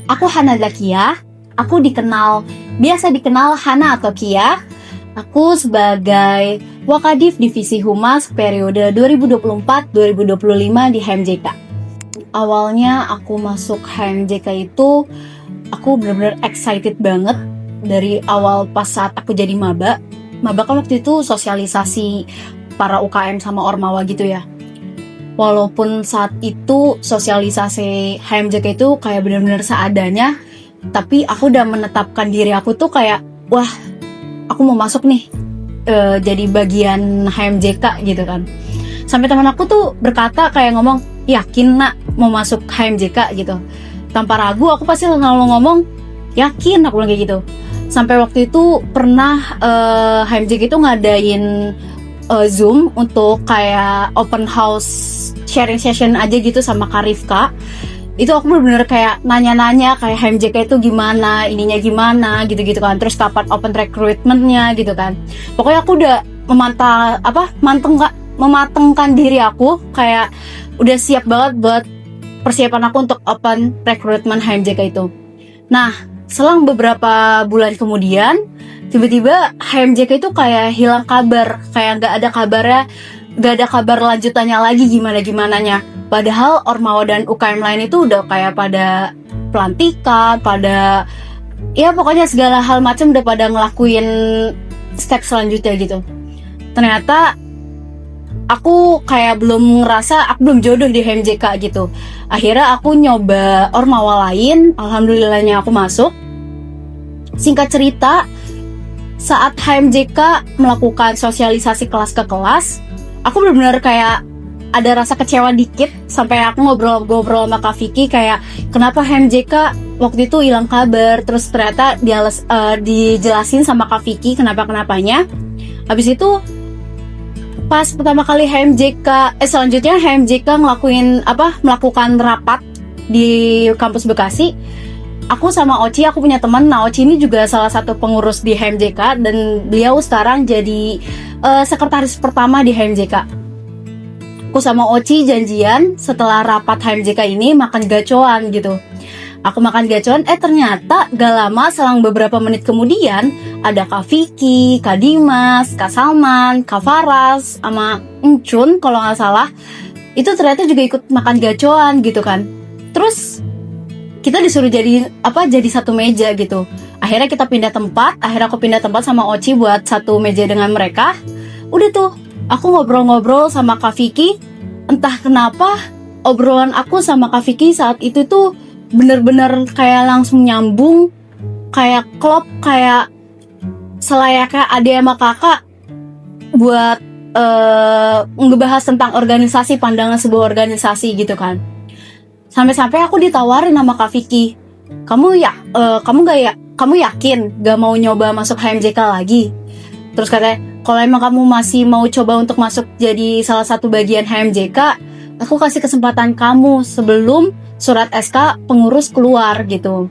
Aku Hana Zakia. Aku biasa dikenal Hana atau Kia. Aku sebagai Wakadif Divisi Humas periode 2024-2025 di HMJK. Awalnya aku masuk HMJK itu, aku benar-benar excited banget dari awal pas saat aku jadi maba. Maba kan waktu itu sosialisasi para UKM sama Ormawa gitu ya. Walaupun saat itu sosialisasi HMJK itu kayak benar-benar seadanya, tapi aku udah menetapkan diri aku tuh kayak, wah, aku mau masuk nih jadi bagian HMJK gitu kan. Sampai teman aku tuh berkata kayak ngomong, yakin nak mau masuk HMJK gitu. Tanpa ragu aku pasti selalu ngomong, yakin, aku bilang kayak gitu. Sampai waktu itu pernah HMJK itu ngadain Zoom untuk kayak open house sharing session aja gitu sama Kak Rifka. Itu aku bener-bener kayak nanya-nanya kayak HMJK itu gimana, ininya gimana gitu-gitu kan. Terus kapan open recruitment-nya gitu kan. Pokoknya aku udah mematengkan diri aku, kayak udah siap banget buat persiapan aku untuk open recruitment HMJK itu. Nah, selang beberapa bulan kemudian, tiba-tiba HMJK itu kayak hilang kabar, kayak gak ada kabar lanjutannya lagi gimana-gimananya. Padahal Ormawa dan UKM lain itu udah kayak pada pelantikan, pada ya pokoknya segala hal macam udah pada ngelakuin step selanjutnya gitu. Ternyata aku kayak belum jodoh di HMJK gitu. Akhirnya aku nyoba Ormawa lain, alhamdulillahnya aku masuk. Singkat cerita, saat HMJK melakukan sosialisasi kelas ke kelas, aku benar-benar kayak ada rasa kecewa dikit, sampai aku ngobrol sama Kak Vicky kayak kenapa HMJK waktu itu hilang kabar. Terus ternyata dijelasin sama Kak Vicky kenapa-kenapanya. Habis itu pas pertama kali selanjutnya HMJK melakukan rapat di kampus Bekasi. Aku sama Oci, aku punya teman. Nah, Oci ini juga salah satu pengurus di HMJK dan beliau sekarang jadi sekretaris pertama di HMJK. Aku sama Oci janjian setelah rapat HMJK ini makan gacoan gitu. Aku makan gacoan, ternyata gak lama selang beberapa menit kemudian ada Kak Vicky, Kak Dimas, Kak Salman, Kak Faras, sama Encun kalau gak salah. Itu ternyata juga ikut makan gacoan gitu kan. Terus kita disuruh jadi satu meja gitu. Akhirnya kita pindah tempat, aku pindah tempat sama Oci buat satu meja dengan mereka. Udah tuh, aku ngobrol-ngobrol sama Kak Vicky. Entah kenapa obrolan aku sama Kak Vicky saat itu tuh bener-bener kayak langsung nyambung, kayak klop, kayak selayaknya adik sama kakak buat ngebahas tentang organisasi, pandangan sebuah organisasi gitu kan. Sampai-sampai aku ditawarin sama Kak Vicky, kamu yakin gak mau nyoba masuk HMJK lagi? Terus katanya, kalau emang kamu masih mau coba untuk masuk jadi salah satu bagian HMJK, aku kasih kesempatan kamu sebelum surat SK pengurus keluar gitu.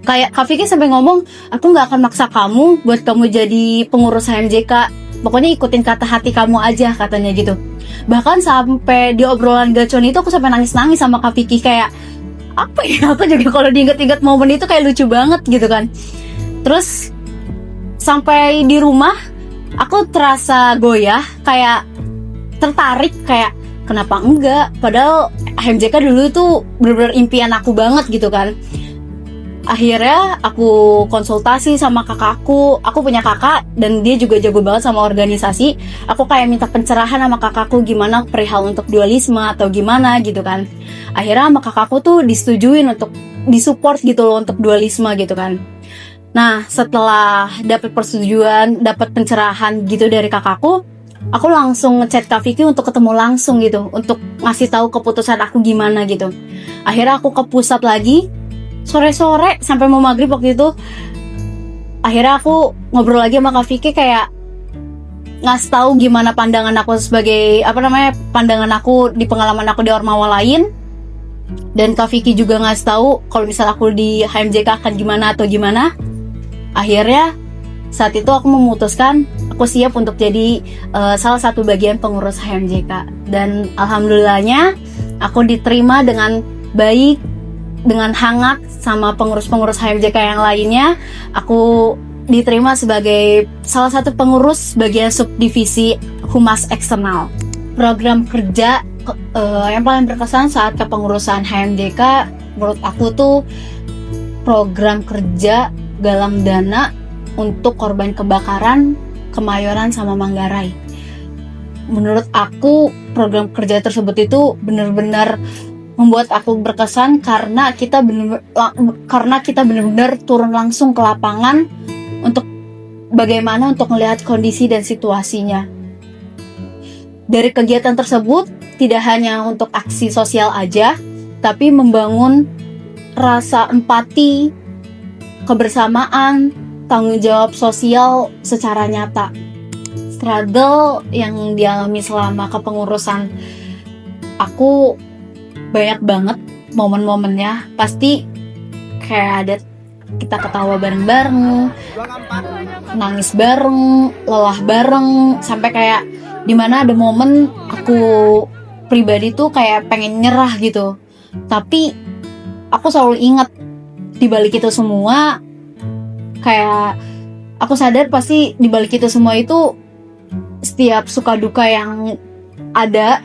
Kayak Kak Vicky sampai ngomong, aku gak akan maksa kamu buat kamu jadi pengurus HMJK. Pokoknya ikutin kata hati kamu aja, katanya gitu. Bahkan sampai di obrolan gacon itu aku sampai nangis-nangis sama Kak Vicky, kayak apa ya, aku juga kalau diinget-inget momen itu kayak lucu banget gitu kan. Terus sampai di rumah aku terasa goyah, kayak tertarik, kayak kenapa enggak, padahal HMJK dulu itu benar-benar impian aku banget gitu kan. Akhirnya aku konsultasi sama kakakku. Aku punya kakak dan dia juga jago banget sama organisasi. Aku kayak minta pencerahan sama kakakku gimana perihal untuk dualisme atau gimana gitu kan. Akhirnya sama kakakku tuh disetujuin untuk disupport gitu loh untuk dualisme gitu kan. Nah, setelah dapat persetujuan, dapat pencerahan gitu dari kakakku, aku langsung ngechat Kak Vicky untuk ketemu langsung gitu, untuk ngasih tahu keputusan aku gimana gitu. Akhirnya aku ke pusat lagi sore-sore sampai mau maghrib waktu itu. Akhirnya aku ngobrol lagi sama Kak Vicky, kayak ngasih tahu gimana pandangan aku sebagai pandangan aku di pengalaman aku di Ormawa lain. Dan Kak Vicky juga ngasih tahu kalau misal aku di HMJK akan gimana atau gimana. Akhirnya saat itu aku memutuskan aku siap untuk jadi salah satu bagian pengurus HMJK. Dan alhamdulillahnya aku diterima dengan baik dengan hangat sama pengurus-pengurus HMJK yang lainnya. Aku diterima sebagai salah satu pengurus bagian subdivisi Humas Eksternal. Program kerja yang paling berkesan saat kepengurusan HMJK menurut aku tuh program kerja galang dana untuk korban kebakaran Kemayoran sama Manggarai. Menurut aku program kerja tersebut itu benar-benar membuat aku berkesan karena kita benar-benar turun langsung ke lapangan untuk bagaimana untuk melihat kondisi dan situasinya. Dari kegiatan tersebut tidak hanya untuk aksi sosial aja, tapi membangun rasa empati, kebersamaan, tanggung jawab sosial secara nyata. Struggle yang dialami selama kepengurusan aku banyak banget momen-momennya. Pasti kayak ada kita ketawa bareng-bareng, nangis bareng, lelah bareng, sampai kayak dimana ada momen aku pribadi tuh kayak pengen nyerah gitu. Tapi aku selalu ingat di balik itu semua, kayak aku sadar pasti di balik itu semua itu setiap suka duka yang ada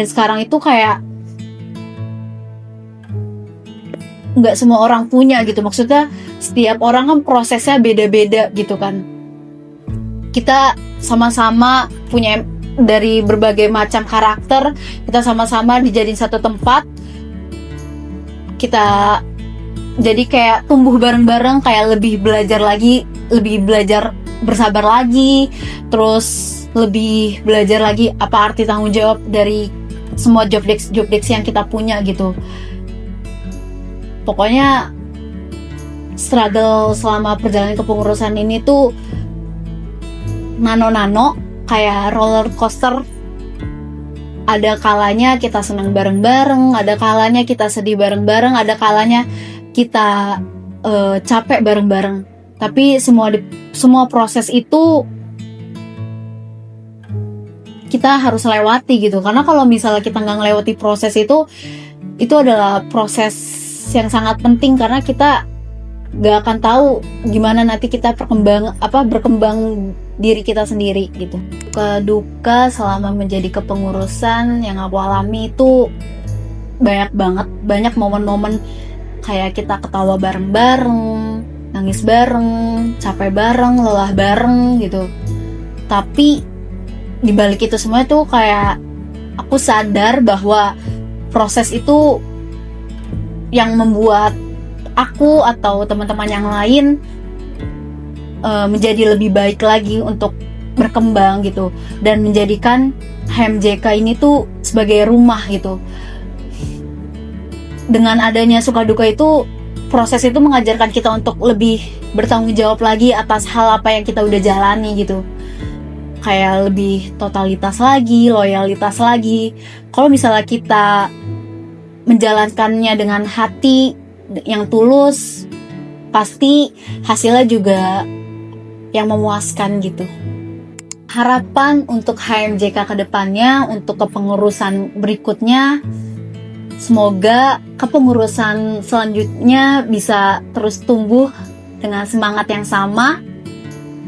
sekarang itu kayak nggak semua orang punya gitu. Maksudnya setiap orang kan prosesnya beda-beda gitu kan. Kita sama-sama punya dari berbagai macam karakter, kita sama-sama dijadiin satu tempat, kita jadi kayak tumbuh bareng-bareng, kayak lebih belajar lagi, lebih belajar bersabar lagi, terus lebih belajar lagi apa arti tanggung jawab dari semua job desk yang kita punya gitu. Pokoknya struggle selama perjalanan kepengurusan ini tuh nano-nano, kayak roller coaster. Ada kalanya kita senang bareng-bareng, ada kalanya kita sedih bareng-bareng, ada kalanya kita capek bareng-bareng. Tapi semua proses itu kita harus lewati gitu. Karena kalau misalnya kita nggak ngelewati proses itu adalah proses yang sangat penting, karena kita gak akan tahu gimana nanti kita berkembang diri kita sendiri gitu. Duka selama menjadi kepengurusan yang aku alami itu banyak banget, banyak momen-momen kayak kita ketawa bareng-bareng, nangis bareng, capek bareng, lelah bareng gitu. Tapi dibalik itu semua tuh kayak aku sadar bahwa proses itu yang membuat aku atau teman-teman yang lain menjadi lebih baik lagi untuk berkembang gitu, dan menjadikan HMJK ini tuh sebagai rumah gitu. Dengan adanya suka duka itu, proses itu mengajarkan kita untuk lebih bertanggung jawab lagi atas hal apa yang kita udah jalani gitu. Kayak lebih totalitas lagi, loyalitas lagi. Kalau misalnya kita menjalankannya dengan hati yang tulus, pasti hasilnya juga yang memuaskan gitu. Harapan untuk HMJK ke depannya, untuk kepengurusan berikutnya, semoga kepengurusan selanjutnya bisa terus tumbuh dengan semangat yang sama,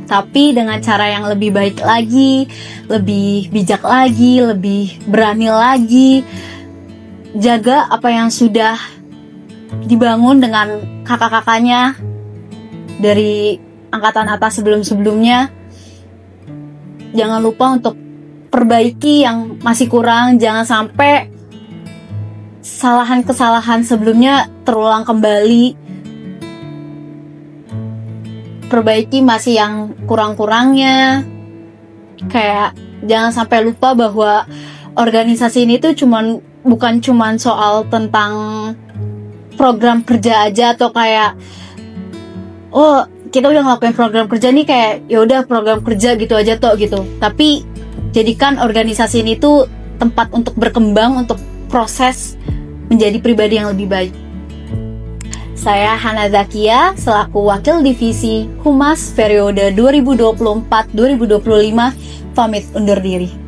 tapi dengan cara yang lebih baik lagi, lebih bijak lagi, lebih berani lagi. Jaga apa yang sudah dibangun dengan kakak-kakaknya dari angkatan atas sebelum-sebelumnya. Jangan lupa untuk perbaiki yang masih kurang. Jangan sampai kesalahan sebelumnya terulang kembali. Perbaiki masih yang kurang-kurangnya. Kayak jangan sampai lupa bahwa organisasi ini tuh bukan cuman soal tentang program kerja aja, atau kayak kita udah ngelakuin program kerja nih, kayak ya udah program kerja gitu aja toh gitu. Tapi jadikan organisasi ini tuh tempat untuk berkembang, untuk proses menjadi pribadi yang lebih baik. Saya Hana Zakia selaku Wakil Divisi Humas periode 2024-2025 pamit undur diri.